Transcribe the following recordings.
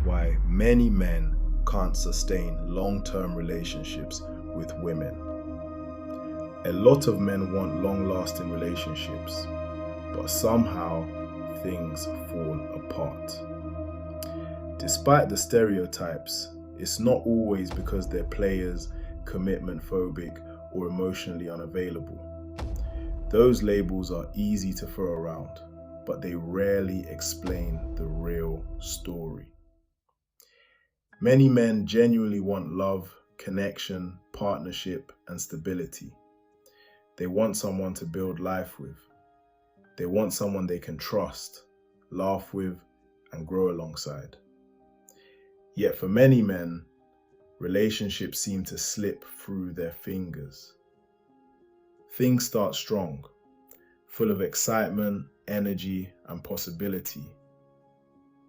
Why many men can't sustain long-term relationships with women. A lot of men want long-lasting relationships, but somehow things fall apart. Despite the stereotypes, it's not always because they're players, commitment phobic, or emotionally unavailable. Those labels are easy to throw around, but they rarely explain the real story. Many men genuinely want love, connection, partnership, and stability. They want someone to build life with. They want someone they can trust, laugh with, and grow alongside. Yet for many men, relationships seem to slip through their fingers. Things start strong, full of excitement, energy, and possibility.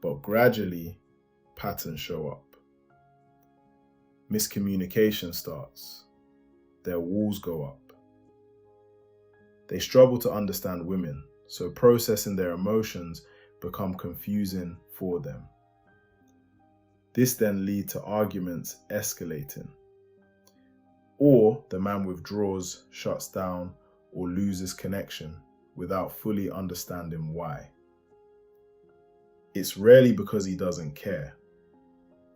But gradually, patterns show up. Miscommunication starts. Their walls go up. They struggle to understand women, so processing their emotions become confusing for them. This then leads to arguments escalating. Or the man withdraws, shuts down, or loses connection without fully understanding why. It's rarely because he doesn't care.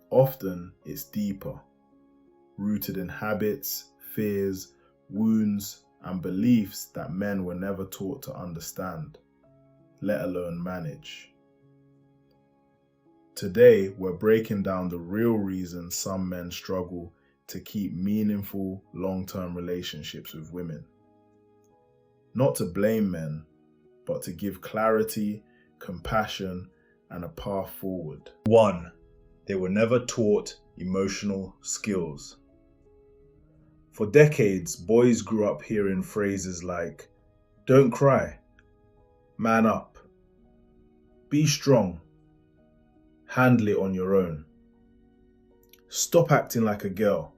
Often it's deeper, rooted in habits, fears, wounds, and beliefs that men were never taught to understand, let alone manage. Today, we're breaking down the real reasons some men struggle to keep meaningful, long-term relationships with women. Not to blame men, but to give clarity, compassion, and a path forward. 1. They were never taught emotional skills. For decades, boys grew up hearing phrases like, "Don't cry," "Man up," "Be strong," "Handle it on your own," "Stop acting like a girl."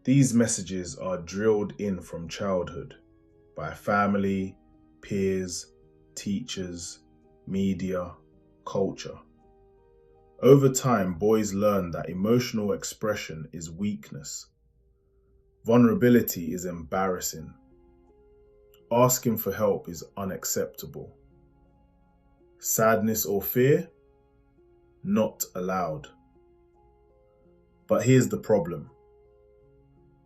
These messages are drilled in from childhood by family, peers, teachers, media, culture. Over time, boys learn that emotional expression is weakness. Vulnerability is embarrassing. Asking for help is unacceptable. Sadness or fear? Not allowed. But here's the problem.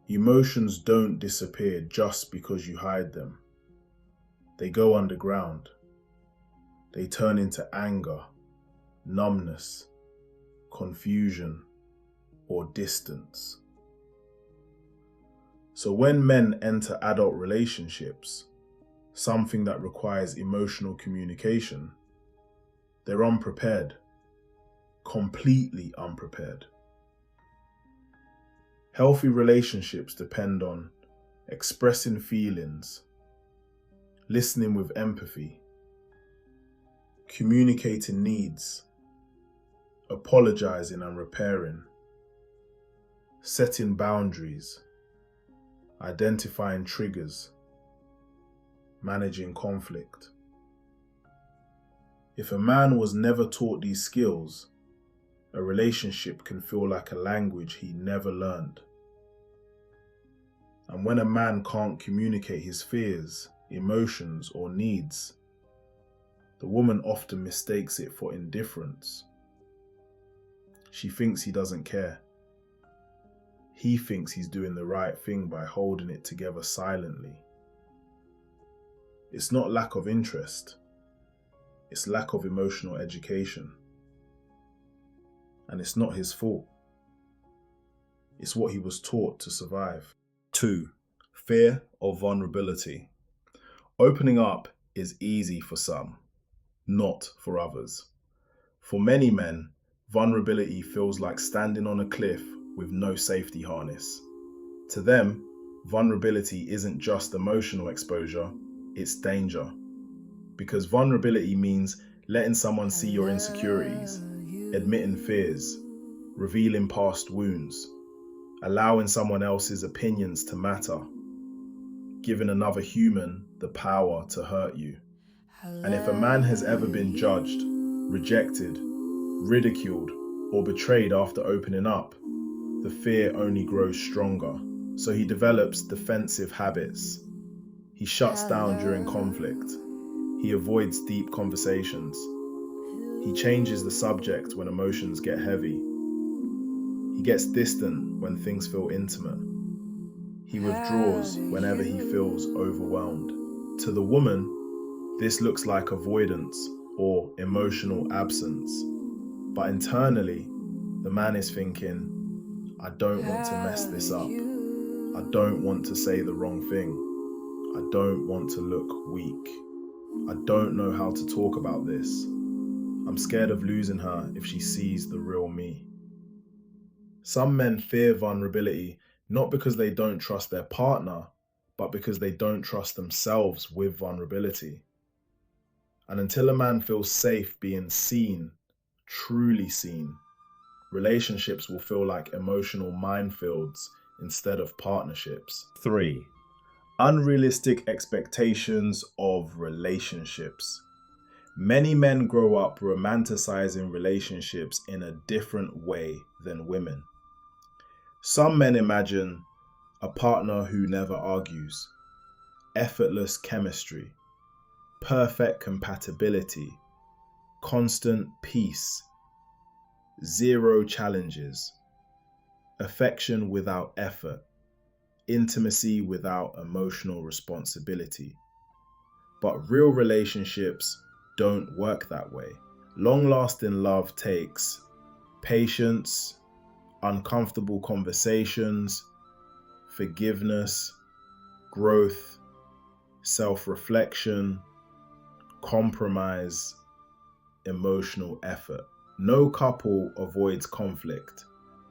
Emotions don't disappear just because you hide them. They go underground. They turn into anger, numbness, confusion, or distance. So when men enter adult relationships, something that requires emotional communication, they're unprepared, completely unprepared. Healthy relationships depend on expressing feelings, listening with empathy, communicating needs, apologizing and repairing, setting boundaries, identifying triggers, managing conflict. If a man was never taught these skills, a relationship can feel like a language he never learned. And when a man can't communicate his fears, emotions, or needs, the woman often mistakes it for indifference. She thinks he doesn't care. He thinks he's doing the right thing by holding it together silently. It's not lack of interest. It's lack of emotional education. And it's not his fault. It's what he was taught to survive. 2. Fear of vulnerability. Opening up is easy for some, not for others. For many men, vulnerability feels like standing on a cliff with no safety harness. To them, vulnerability isn't just emotional exposure, it's danger. Because vulnerability means letting someone see your insecurities, admitting fears, revealing past wounds, allowing someone else's opinions to matter, giving another human the power to hurt you. And if a man has ever been judged, rejected, ridiculed, or betrayed after opening up, the fear only grows stronger. So he develops defensive habits. He shuts down during conflict. He avoids deep conversations. He changes the subject when emotions get heavy. He gets distant when things feel intimate. He withdraws whenever he feels overwhelmed. To the woman, this looks like avoidance or emotional absence. But internally, the man is thinking, I don't want to mess this up. I don't want to say the wrong thing. I don't want to look weak. I don't know how to talk about this. I'm scared of losing her if she sees the real me. Some men fear vulnerability not because they don't trust their partner, but because they don't trust themselves with vulnerability. And until a man feels safe being seen, truly seen, relationships will feel like emotional minefields instead of partnerships. 3. Unrealistic expectations of relationships. Many men grow up romanticizing relationships in a different way than women. Some men imagine a partner who never argues, effortless chemistry, perfect compatibility, constant peace, zero challenges, affection without effort, intimacy without emotional responsibility. But real relationships don't work that way. Long-lasting love takes patience, uncomfortable conversations, forgiveness, growth, self-reflection, compromise, emotional effort. No couple avoids conflict.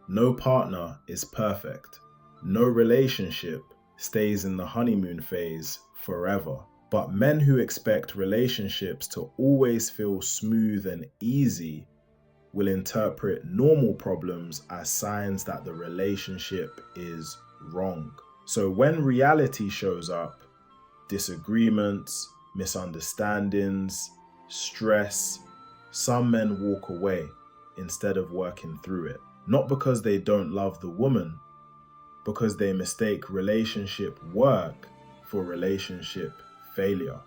No partner is perfect. No relationship stays in the honeymoon phase forever. But men who expect relationships to always feel smooth and easy will interpret normal problems as signs that the relationship is wrong. So when reality shows up, disagreements, misunderstandings, stress, some men walk away instead of working through it. Not because they don't love the woman, because they mistake relationship work for relationship failure.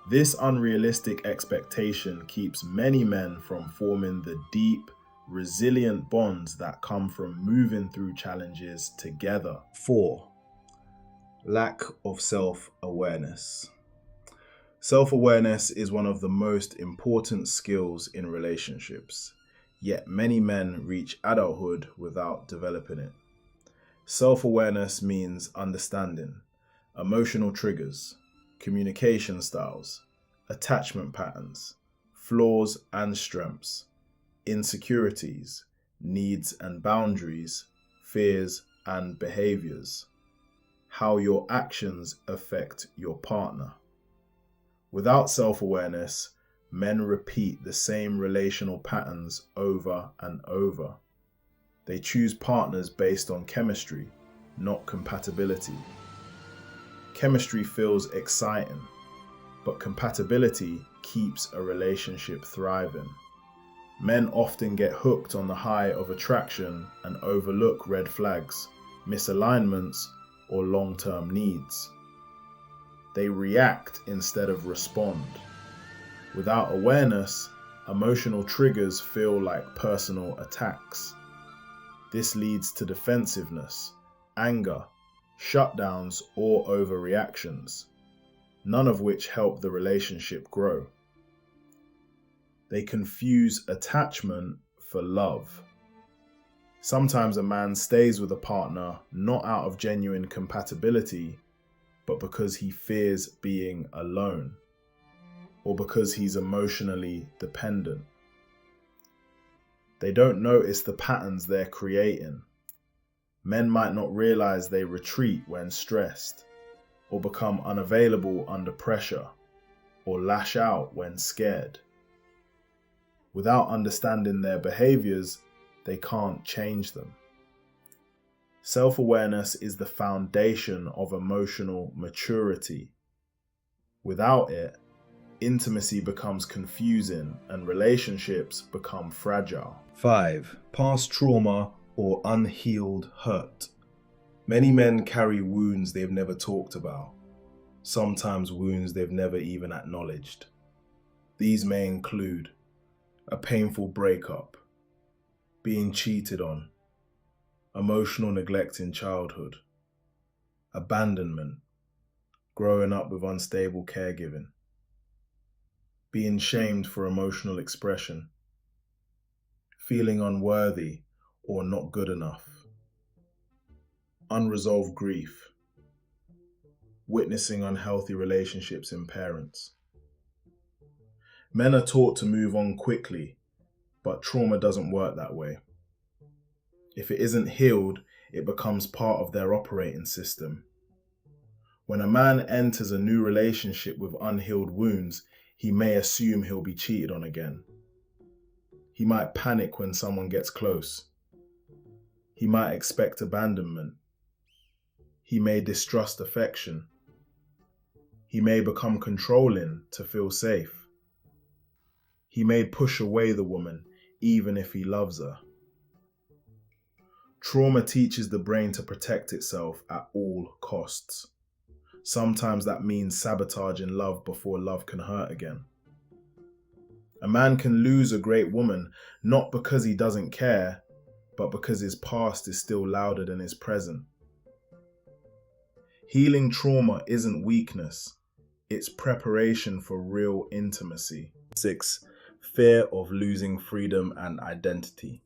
This unrealistic expectation keeps many men from forming the deep, resilient bonds that come from moving through challenges together. 4. Lack of self-awareness. Self-awareness is one of the most important skills in relationships, yet many men reach adulthood without developing it. Self-awareness means understanding emotional triggers, communication styles, attachment patterns, flaws and strengths, insecurities, needs and boundaries, fears and behaviors, how your actions affect your partner. Without self-awareness, men repeat the same relational patterns over and over. They choose partners based on chemistry, not compatibility. Chemistry feels exciting, but compatibility keeps a relationship thriving. Men often get hooked on the high of attraction and overlook red flags, misalignments, or long-term needs. They react instead of respond. Without awareness, emotional triggers feel like personal attacks. This leads to defensiveness, anger, shutdowns, or overreactions, none of which help the relationship grow. They confuse attachment for love. Sometimes a man stays with a partner not out of genuine compatibility, but because he fears being alone, or because he's emotionally dependent. They don't notice the patterns they're creating. Men might not realize they retreat when stressed, or become unavailable under pressure, or lash out when scared. Without understanding their behaviors, they can't change them. Self-awareness is the foundation of emotional maturity. Without it, intimacy becomes confusing and relationships become fragile. 5. Past trauma or unhealed hurt. Many men carry wounds they've never talked about, sometimes wounds they've never even acknowledged. These may include a painful breakup, being cheated on, emotional neglect in childhood, abandonment, growing up with unstable caregiving, being shamed for emotional expression, feeling unworthy or not good enough, unresolved grief, witnessing unhealthy relationships in parents. Men are taught to move on quickly, but trauma doesn't work that way. If it isn't healed, it becomes part of their operating system. When a man enters a new relationship with unhealed wounds, he may assume he'll be cheated on again. He might panic when someone gets close. He might expect abandonment. He may distrust affection. He may become controlling to feel safe. He may push away the woman, even if he loves her. Trauma teaches the brain to protect itself at all costs. Sometimes that means sabotaging love before love can hurt again. A man can lose a great woman not because he doesn't care, but because his past is still louder than his present. Healing trauma isn't weakness, it's preparation for real intimacy. 6. Fear of losing freedom and identity.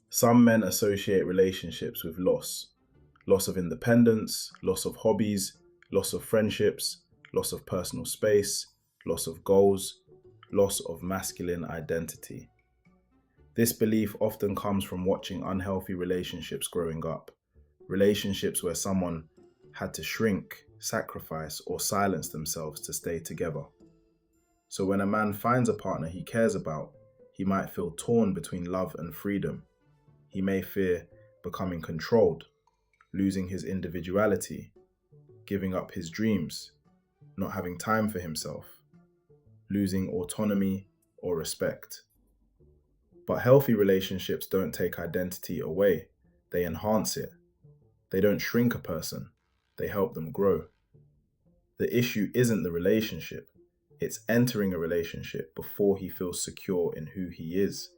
Some men associate relationships with loss. Loss of independence, loss of hobbies, loss of friendships, loss of personal space, loss of goals, loss of masculine identity. This belief often comes from watching unhealthy relationships growing up. Relationships where someone had to shrink, sacrifice, or silence themselves to stay together. So when a man finds a partner he cares about, he might feel torn between love and freedom. He may fear becoming controlled, losing his individuality, giving up his dreams, not having time for himself, losing autonomy or respect. But healthy relationships don't take identity away, they enhance it. They don't shrink a person, they help them grow. The issue isn't the relationship, it's entering a relationship before he feels secure in who he is.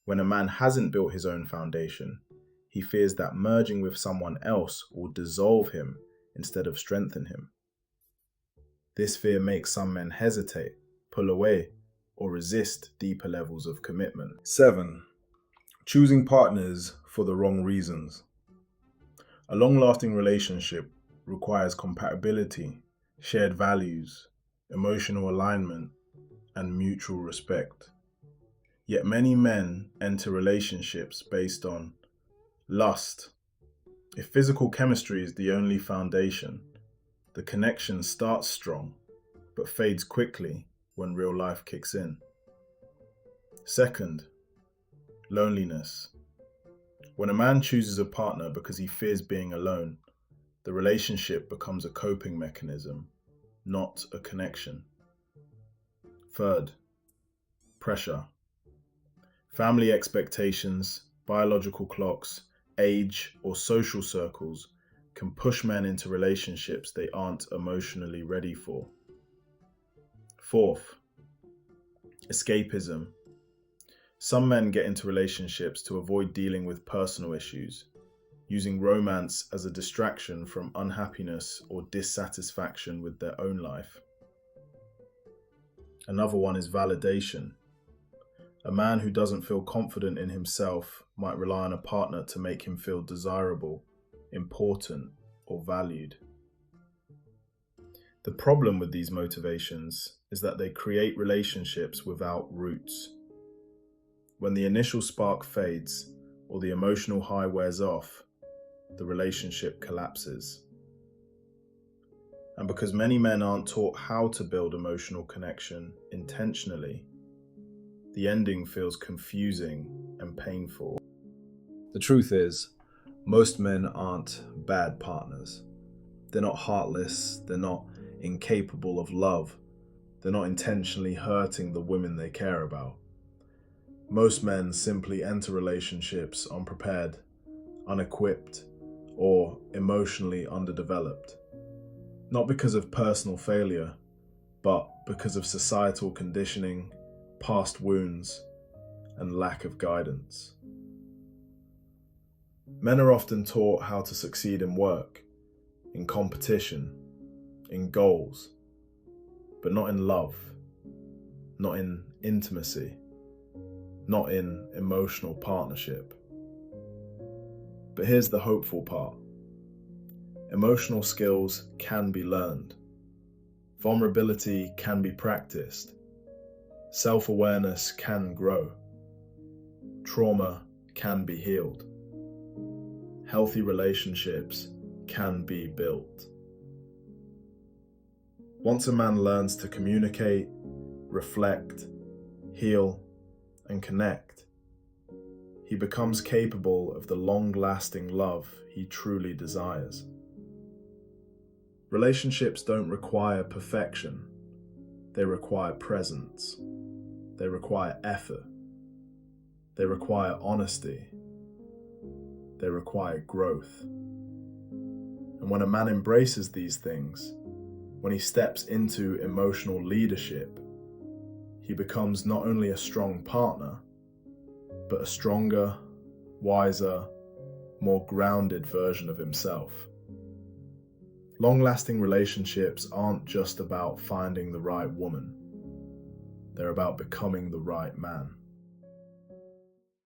When a man hasn't built his own foundation, he fears that merging with someone else will dissolve him instead of strengthen him. This fear makes some men hesitate, pull away, or resist deeper levels of commitment. 7. Choosing partners for the wrong reasons. A long-lasting relationship requires compatibility, shared values, emotional alignment, and mutual respect. Yet many men enter relationships based on lust. If physical chemistry is the only foundation, the connection starts strong, but fades quickly when real life kicks in. Second, loneliness. When a man chooses a partner because he fears being alone, the relationship becomes a coping mechanism, not a connection. Third, pressure. Family expectations, biological clocks, age, or social circles can push men into relationships they aren't emotionally ready for. Fourth, escapism. Some men get into relationships to avoid dealing with personal issues, using romance as a distraction from unhappiness or dissatisfaction with their own life. Another one is validation. A man who doesn't feel confident in himself might rely on a partner to make him feel desirable, important, or valued. The problem with these motivations is that they create relationships without roots. When the initial spark fades or the emotional high wears off, the relationship collapses. And because many men aren't taught how to build emotional connection intentionally, the ending feels confusing and painful. The truth is, Most men aren't bad partners. They're not heartless, they're not incapable of love, they're not intentionally hurting the women they care about. Most men simply enter relationships unprepared, unequipped, or emotionally underdeveloped. Not because of personal failure, but because of societal conditioning, past wounds, and lack of guidance. Men are often taught how to succeed in work, in competition, in goals, but not in love, not in intimacy, not in emotional partnership. But here's the hopeful part. Emotional skills can be learned. Vulnerability can be practiced. Self-awareness can grow. Trauma can be healed. Healthy relationships can be built. Once a man learns to communicate, reflect, heal, and connect, he becomes capable of the long-lasting love he truly desires. Relationships don't require perfection. They require presence. They require effort. They require honesty. They require growth. And when a man embraces these things, when he steps into emotional leadership, he becomes not only a strong partner, but a stronger, wiser, more grounded version of himself. Long-lasting relationships aren't just about finding the right woman. They're about becoming the right man.